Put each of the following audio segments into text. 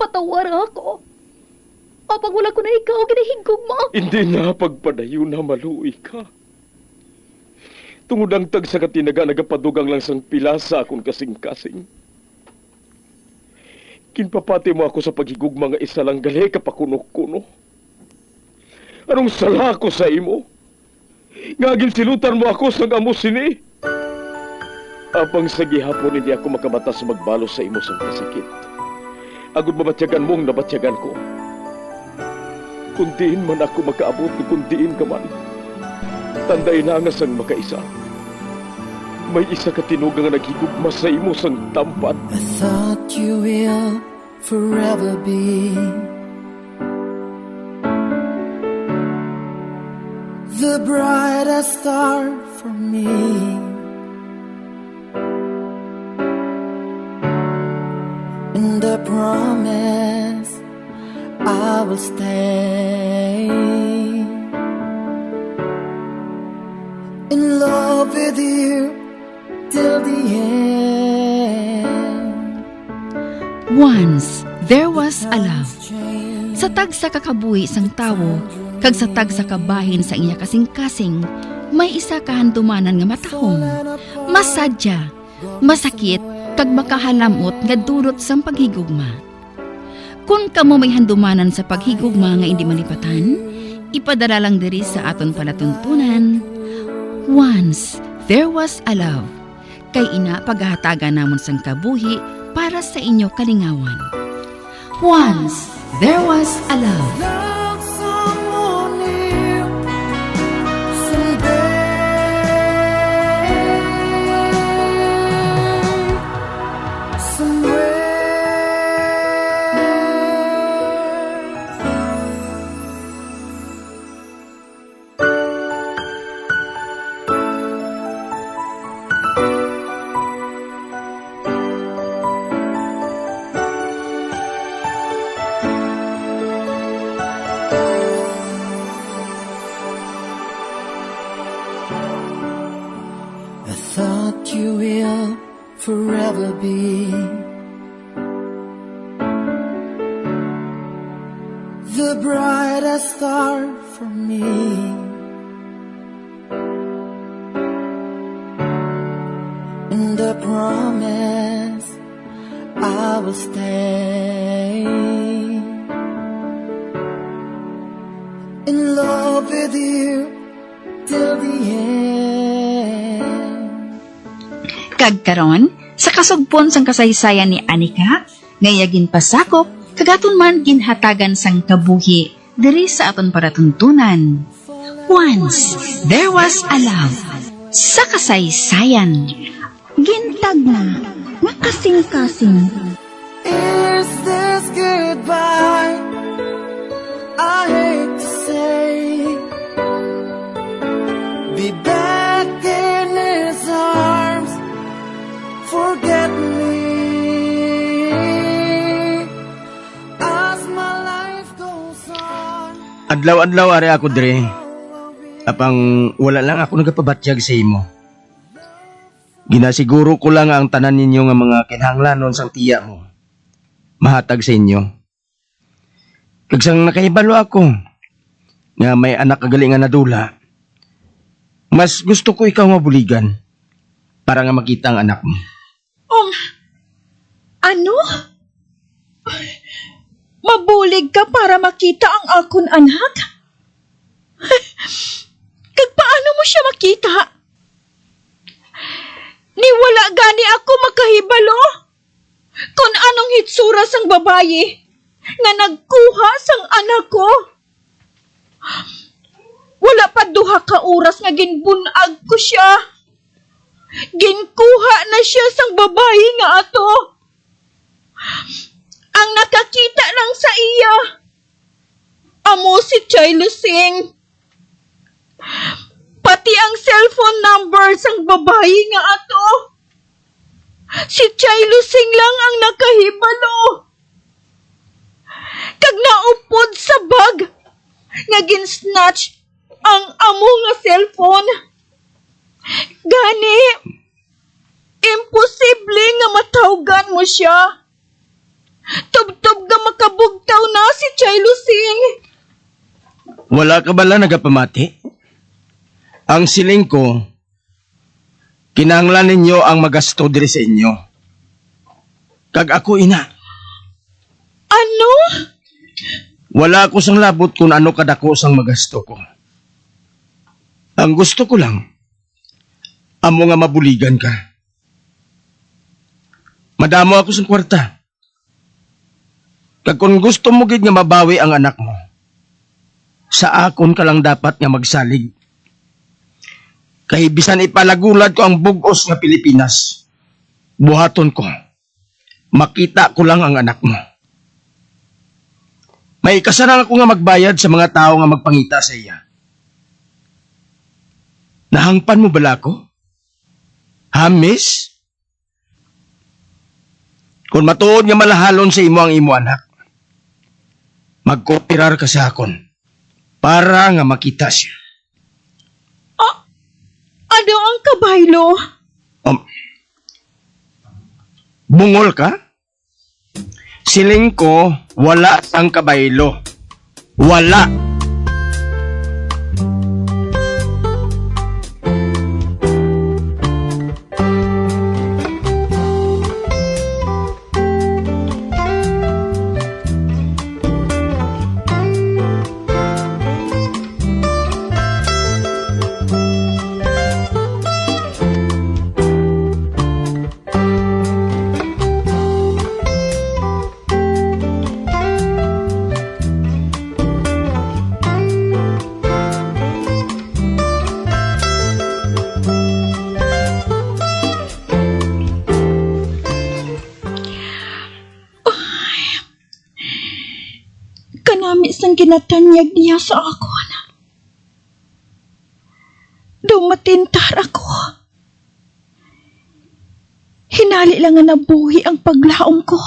patawar ako. Apag wala ko na ikaw, ginahigugma. Hindi na pagpadayo na maluoy ka. Tungod ang tag sa katinaga nagapadugang lang sang pilasa akong kasing-kasing. Kinpapati mo ako sa paghigugma nga isa lang gali kapakuno-kuno. Anong sala ko sa imo? Ngagin silutan mo ako sa amo sini. Apang sa gihapon hindi ako makabatas magbalo sa imo sang kasakit. Agud mabatyagan mong nabatyagan ko. Kundiin man ako makaabot, kundiin ka man. Tanday na nga sang makaisa. May isa ka tinugang nga naghigugma sa imo sang tampat. I thought you will forever be the brightest star for me. And I promise I will stay in love with you till the end. Once, there was a love. Sa tag sa kakabuhi sang tawo, kag sa tag sa kabahin sa iya kasing-kasing, may isa kahandumanan nga matahong, masadya, masakit, kag makahalamot nga dulot sang paghigugma. Kung kamo may handumanan sa paghigugma nga hindi malipatan, ipadala lang diri sa aton palatuntunan. Once, there was a love. Kay ina paghahatagan namon sang kabuhi para sa inyo kalingawan. Once, there was a love. Love someone new someday, somewhere. I thought you will forever be the brightest star for me. And I promise I will stay in love with you till the end. Kagkaron, sa kasugpon sang kasaysayan ni Anika, ngayagin pasakop, kagaton man ginhatagan sang kabuhi, diri sa aton paratuntunan. Once, there was a love. Sa kasaysayan, gintag na, nga kasing-kasing. Is this goodbye? I hate to say, be back in his arms, forget me as my life goes on. Adlaw-adlaw ari ako dire. Apang wala lang ako nagapabatyag sa imo. Ginasiguro ko lang ang tanan ninyo nga mga kinahanglanon sang tiya mo. Mahatag sa inyo. Kag sang nakahibalo ako nga may anak kagalingan na dula, mas gusto ko ikaw mabuligan para nga makita ang anak mo. Ano? Mabulig ka para makita ang akon anak? Kag paano mo siya makita? Niwala gani ako makahibalo kung anong hitsura sang babaye nga nagkuha sang anak ko. Wala pa duha ka oras nga ginbunag ko siya. Ginkuha na siya sang babae nga ato. Ang nakakita lang sa iya, amo si Chay Lusing. Pati ang cellphone number sang babae nga ato. Si Chay Lusing lang ang nakahibalo. Kag naupod sa bag nga gin-snatch ang amo nga cellphone. Gani, imposible nga matawgan mo siya. Tub-tub nga Wala ka bala nagapamati? Ang siling ko, kinahanglan ninyo ang magasto diri sa inyo. Kag ako ina, Ano? wala ako sang labot kung ano kadako sang magasto ko. Ang gusto ko lang, amo nga mabuligan ka. Madamo ako sang kwarta. Kag kung gusto mo gid nga mabawi ang anak mo, sa akon ka lang dapat nga magsalig. Kay bisan ipalagulad ko ang bugos nga Pilipinas, buhaton ko, makita ko lang ang anak mo. May kasalanan ako nga magbayad sa mga tao nga magpangita sa iya. Nahangpan mo bala ko? Ha, miss? Kung matuod nga malahalon sa imo ang imo anak, magkooperar ka sa akon para nga makita siya. Ano ang kabaylo? Bungol ka? Siling ko, wala ang kabaylo. Wala. Kanami sang ginatanyag niya sa akon. Dumatintar ako. Hinali lang nga nabuhi ang paglaom ko.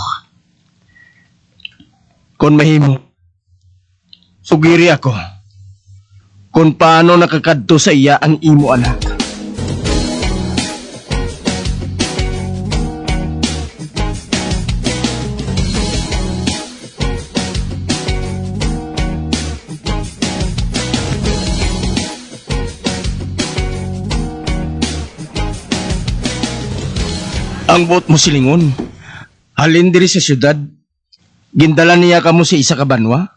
Kung mahimo, sugiri ako kung paano nakakadto sa iya ang imo anak. Ang buot mo silingon, halin diri sa syudad, gindala niya kamo sa isa ka banwa?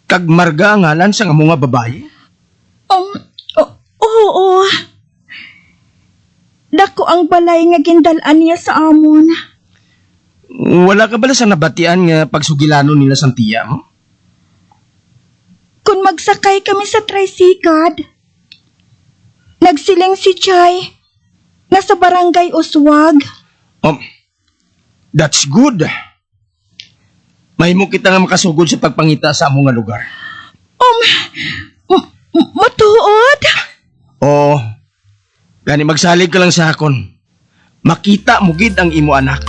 Kag marga ang ngalan sa mga babae? Oo. Dako ang balay nga gindalan niya sa amon. Wala ka bala sa nabatian nga pagsugilano nila sa tiya mo? Kung magsakay kami sa tricycad, nagsiling si Chay nga sa barangay Uswag. That's good. Mahimo kita nga makasugod sa pagpangita sa among nga lugar. Matuod? Oo. Gani magsalig ka lang sa akon. Makita mo gid ang imo anak.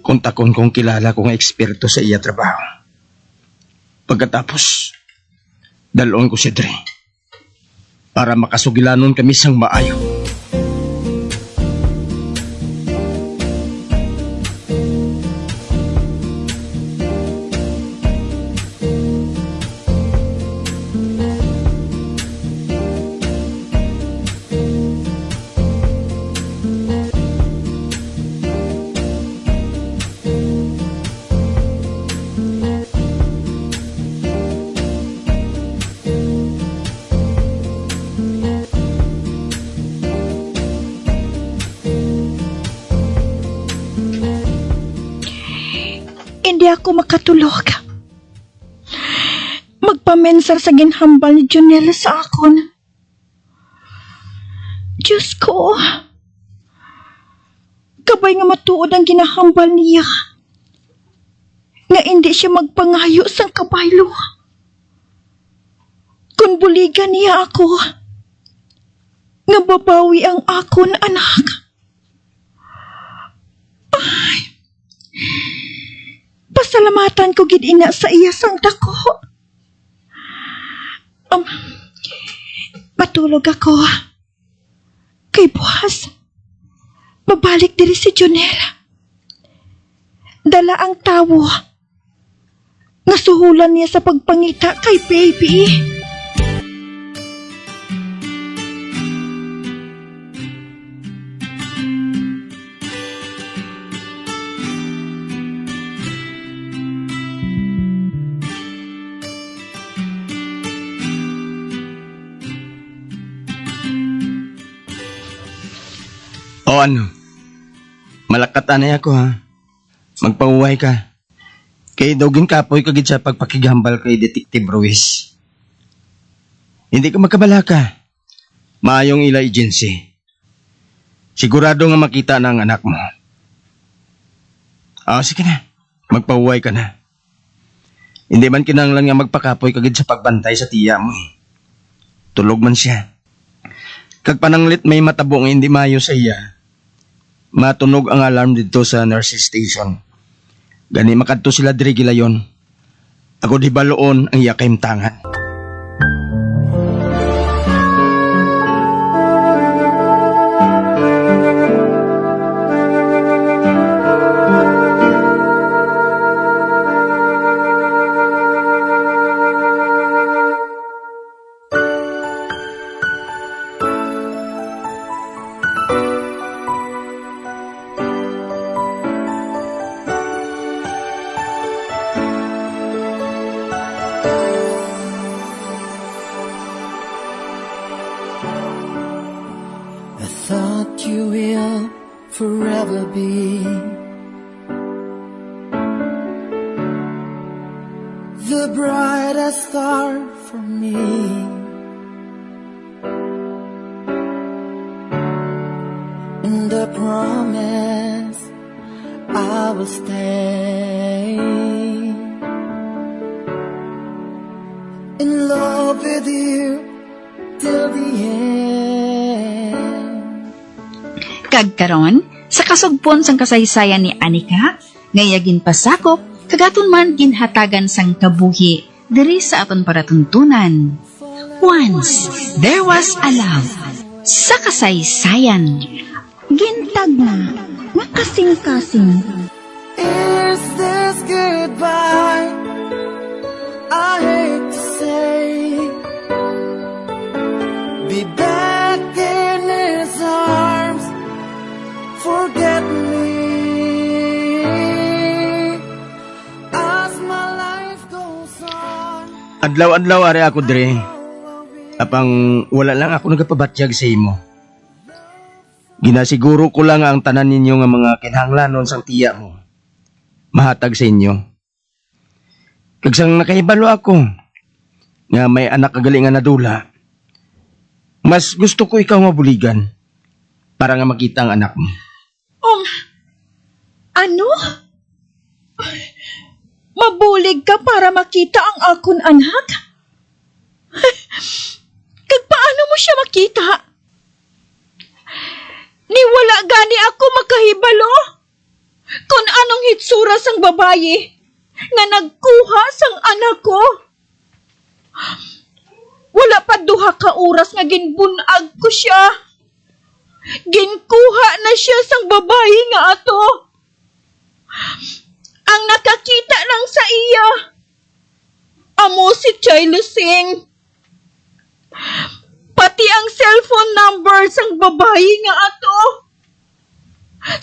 Kuntakon kong kilala kong eksperto sa iya trabaho. Pagkatapos, dalon ko si Dre para makasugilanon kami sang maayo. Hindi ako makatulog. Magpamensar sa ginhambal ni Junela sa akon. Diyos ko. Kabay nga matuod ang ginahambal niya. nga hindi siya magpangayo sang kabaylo. Kung buligan niya ako, nga babawi ang akon anak. Ay, pasalamatan ko gid inga sa iya sang dako. Matulog ako. Kay buwas, babalik diri si Jonel. Dala ang tawo. Nasuhulan niya sa pagpangita kay baby. O ano? Malakatan na ako ha. Magpauway ka. Kay dogin kapoy kagid sa pagpakigambal kay Detective Ruiz. Hindi ka magkabala ka. Maayong ila agency. Sigurado nga makita na ang anak mo. Sige na. Magpauway ka na. Hindi man kinanglan nga magpakapoy kagid sa pagbantay sa tiya mo eh. Tulog man siya. Kag pananglit may matabo nga hindi maayo sa iya. Matunog ang alarm dito sa nurse station. Gani makadto sila diri gilayon. Ako di baloon ang iya kahimtangan. I thought you will forever be the brightest star for me. And I promise I will stay in love with you till the end. Kagkaron, sa kasugpon sang kasaysayan ni Anika, ngayagin pasakop, kagaton man ginhatagan sang kabuhi, diri sa aton paratuntunan. Once, there was a love. Sa kasaysayan, gintagna, nga kasing-kasing. Is this goodbye? I hate to say, be back in his arms, forget me. As my life goes on, Adlaw-adlaw ari ako dire. Apang wala lang ako nagapabatyag sa imo. Ginasiguro ko lang ang tanan ninyo nga mga kinahanglanon sang tiya mo. Mahatag sa inyo. Kagsang nakaibalo ako nga may anak kagaling nga nadula. Mas gusto ko ikaw mabuligan para nga makita ang anak mo. Ano? Mabulig ka para makita ang akon anak? Kag paano mo siya makita? Niwala gani ako makahibalo kung anong hitsura sang babaye nga nagkuha sang anak ko. Wala pa duha ka oras nga ginbunag ko siya. Ginkuha na siya sang babae nga ato. Ang nakakita lang sa iya, amo si Chay Lusing. Pati ang cellphone number sang babae nga ato.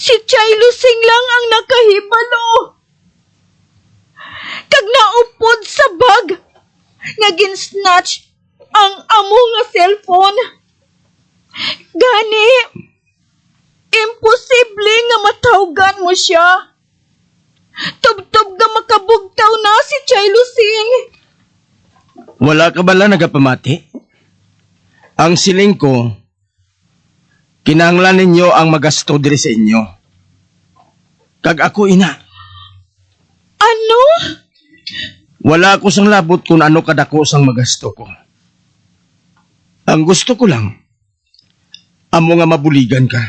Si Chay Lusing lang ang nakahibalo. Kag naupod sa bag, nga gin-snatch ang amo nga cellphone. Gani, imposible nga matawgan mo siya. Tub-tub nga makabugtaw na si Chay Lusing. Wala ka bala nagapamati? Ang siling ko, kinahanglan ninyo ang magasto diri sa inyo. Kag ako ina. Ano? Wala ko sang labot kung ano kadako sang magasto ko. Ang gusto ko lang, amo nga mabuligan ka.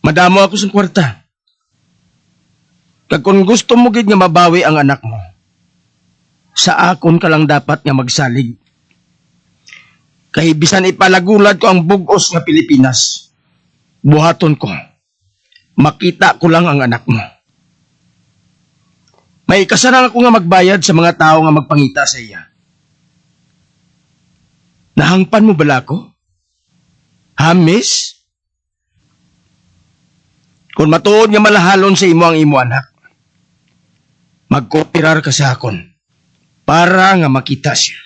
Madamo ako sa kwarta. Kag kung gusto mo gid nga mabawi ang anak mo, sa akon ka lang dapat nga magsalig. Kay bisan ipalagulad ko ang bugos nga Pilipinas, buhaton ko, makita ko lang ang anak mo. May kasarang ako nga magbayad sa mga tao nga magpangita sa iya. Nahangpan mo bala ko? Ha, miss? Kung matuod nga malahalon sa imo ang imo anak, magkooperar ka sa akon para nga makita siya.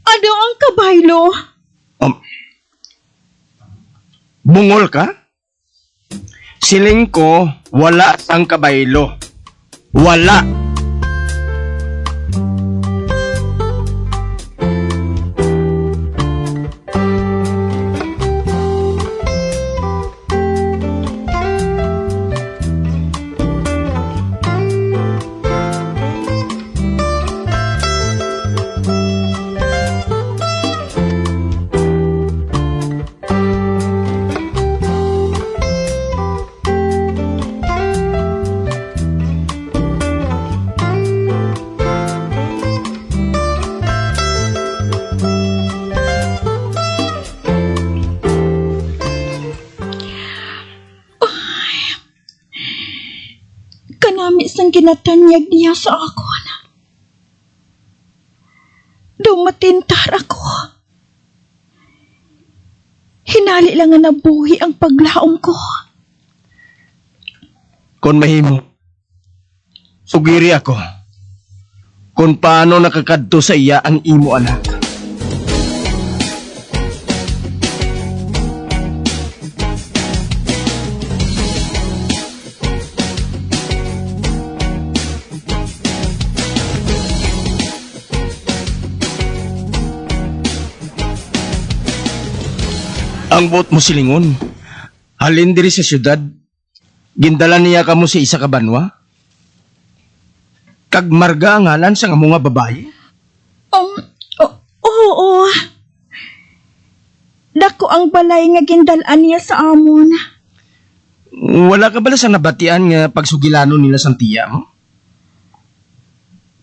Ano ang kabaylo? Bungol ka? Siling ko, wala ang kabaylo. Wala. Kanami sang ginatanyag niya sa akon. Dumatintar ako. Hinali lang nga nabuhi ang paglaom ko. Kung mahimo, sugiri ako kung paano nakakadto sa iya ang imo anak. Ang buot mo silingon, halin diri sa syudad, gindala niya kamo sa isa ka banwa? Kag marga ang ngalan sa nga mga babae? Oo. Dako ang balay nga gindalan niya sa amon. Wala ka bala sa nabatian nga pagsugilanon nila sa tiya mo?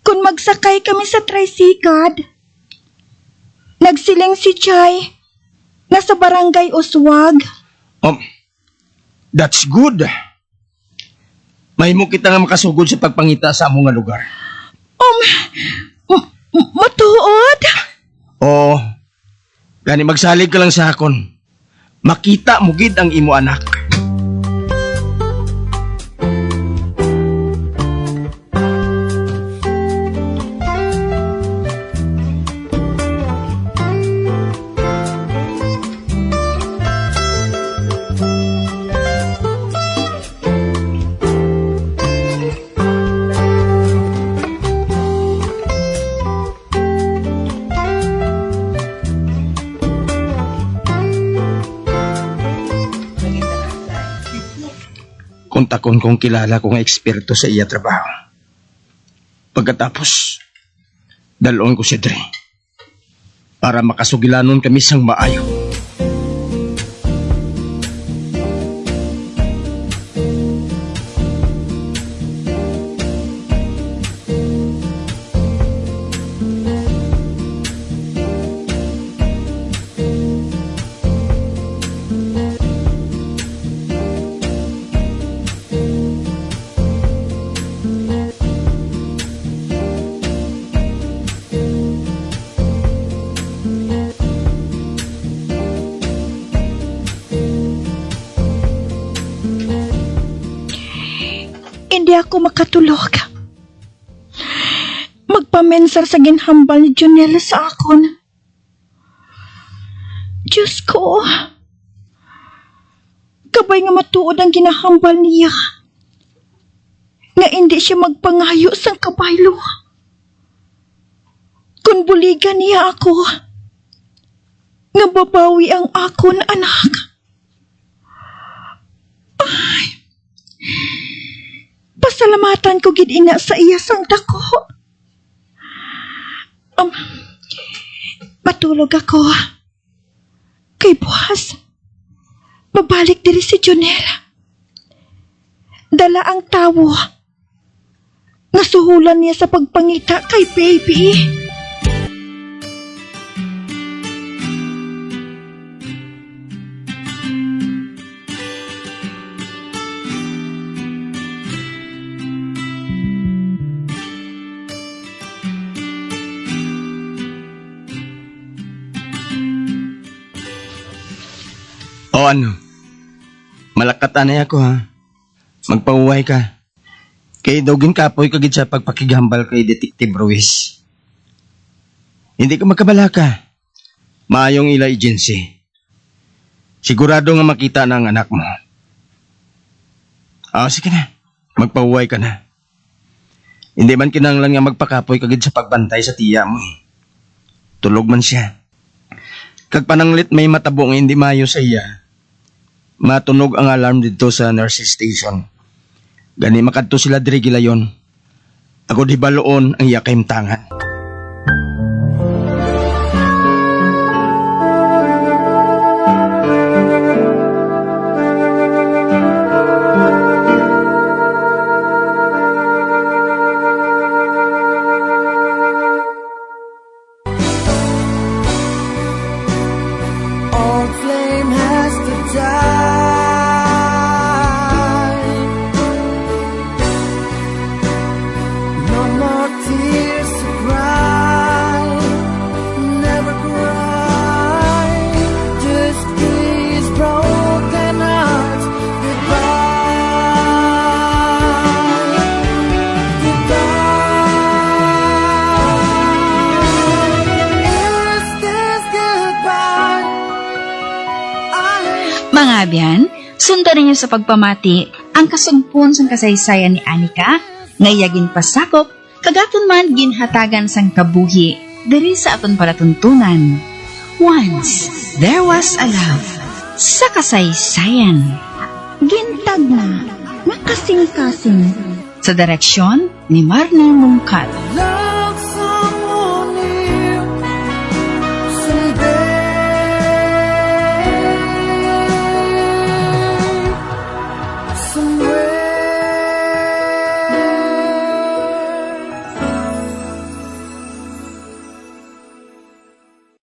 Kung magsakay kami sa tricycad, nagsiling si Chay nasa barangay Uswag. That's good. Mahimo kita nga makasugod sa pagpangita sa among nga lugar. Matuod? Oo. Gani magsalig ka lang sa akon. Makita mo gid ang imo anak. Kung takon kong kilala kong eksperto sa iya trabaho. Pagkatapos, dalon ko si Dre para makasugilanon kami sang maayo. Hindi ako makatulog. Magpamensar sa ginhambal ni Junel sa akon. Diyos ko. Kabay nga matuod ang ginahambal niya. Nga hindi siya magpangayo sa kabaylo. Kung buligan niya ako, nga babawi ang akon anak. Ay, pasalamat Pasalamatan ko gid ina sa iya sang dako. Matulog ako. Kay buwas, babalik diri si Jonera. Dala ang tawo. Nasuhulan niya sa pagpangita kay baby. O ano? Malakatan na ako ha. Magpauway ka. Kay dogin kapoy kagid sa pagpakigambal kay Detective Ruiz. Hindi ka magkabala ka. Maayong ila agency. Sigurado nga makita na ang anak mo. Sige na. Magpauway ka na. Hindi man kinanglan nga magpakapoy kagid sa pagbantay sa tiya mo. Tulog man siya. Kag pananglit may matabo nga hindi mayo sa iya. Matunog ang alarm dito sa nurse station. Gani makadto sila diri gilayon. Ako di baloon ang iya kaimtangan. Old flame has to die. No more tears to cry. Never cry. Just these broken hearts goodbye. Goodbye. Is this goodbye? Mga abyan, sundan ninyo sa pagpamati ang kasugpon sang kasaysayan ni Anika, ngayagin pasakop, kagaton man ginhatagan sang kabuhi, diri sa aton palatuntunan. Once, there was a love sa kasaysayan. Gintag na, nakasing-kasing. Sa direksyon ni Marna Mungkat. Love